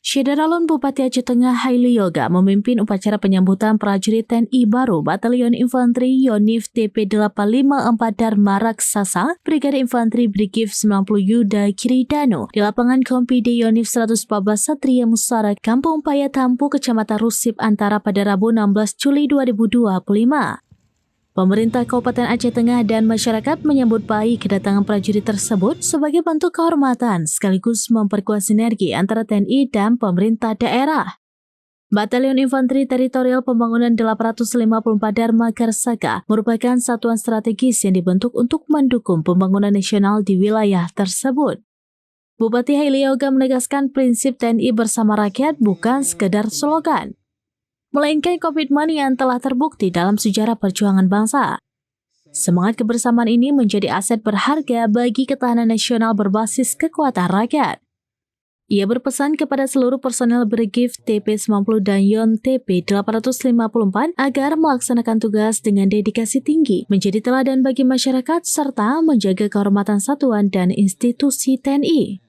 Syederalun Bupati Aceh Tengah Haili Yoga memimpin upacara penyambutan prajurit TNI baru Batalion Infanteri Yonif TP 854 Dharma Raksasa Brigade Infanteri Brigif 90 Yuda Kiridano di lapangan Kompide Yonif 114 Satria Musara Kampung Payatampu Kecamatan Rusip Antara pada Rabu 16 Juli 2025. Pemerintah Kabupaten Aceh Tengah dan masyarakat menyambut baik kedatangan prajurit tersebut sebagai bentuk kehormatan sekaligus memperkuat sinergi antara TNI dan pemerintah daerah. Batalion Infanteri Teritorial Pembangunan 854 Dharma Karsaka merupakan satuan strategis yang dibentuk untuk mendukung pembangunan nasional di wilayah tersebut. Bupati Haili Yoga menegaskan prinsip TNI bersama rakyat bukan sekedar slogan, melainkan komitmen yang telah terbukti dalam sejarah perjuangan bangsa. Semangat kebersamaan ini menjadi aset berharga bagi ketahanan nasional berbasis kekuatan rakyat. Ia berpesan kepada seluruh personel Brigif TP90 dan Yon TP 854 agar melaksanakan tugas dengan dedikasi tinggi, menjadi teladan bagi masyarakat serta menjaga kehormatan satuan dan institusi TNI.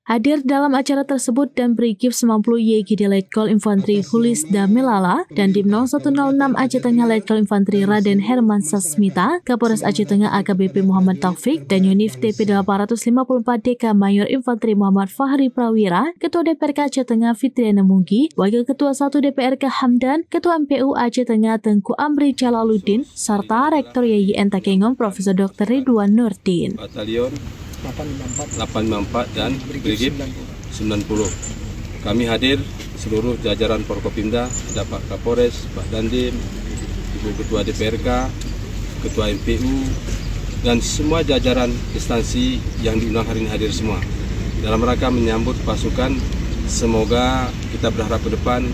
Hadir dalam acara tersebut dan Brigif 90 YGD Letkol Infanteri Hulis Damelala dan Dim 0106 Aceh Tengah Letkol Infanteri Raden Herman Sasmita, Kapolres Aceh Tengah AKBP Muhammad Taufik dan Yonif TP 854 DK Mayor Infanteri Muhammad Fahri Prawira, Ketua DPRK Aceh Tengah Fitriana Munggi, Wakil Ketua 1 DPRK Hamdan, Ketua MPU Aceh Tengah Tengku Amri Jalaluddin, serta Rektor YIN Takengon Prof. Dr. Ridwan Nurdin. Batalion 854 dan Brigif 90. Kami hadir seluruh jajaran Forkopimda, ada Pak Kapolres, Pak Dandim, Ibu Ketua DPRK, Ketua MPU, dan semua jajaran instansi yang diundang hari ini hadir semua. Dalam rangka menyambut pasukan, semoga kita berharap ke depan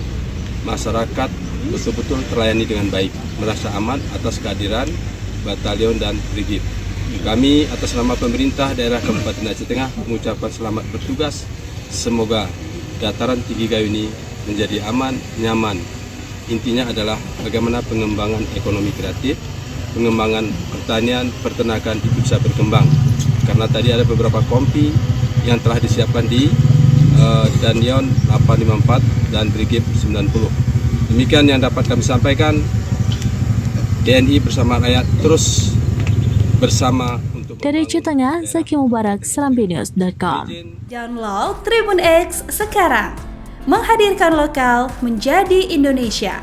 masyarakat betul-betul terlayani dengan baik, merasa aman atas kehadiran batalion dan Brigif. Kami atas nama pemerintah daerah Kabupaten Aceh Tengah mengucapkan selamat bertugas. Semoga dataran tinggi Gayo ini menjadi aman, nyaman. Intinya adalah bagaimana pengembangan ekonomi kreatif, pengembangan pertanian, peternakan itu bisa berkembang. Karena tadi ada beberapa kompi yang telah disiapkan di Danyon 854 dan Brigif 90. Demikian yang dapat kami sampaikan. TNI bersama rakyat terus bersama untuk dari Aceh Tengah, Zaki Mubarak, serambinews.com. Download Tribun X sekarang, menghadirkan lokal menjadi Indonesia.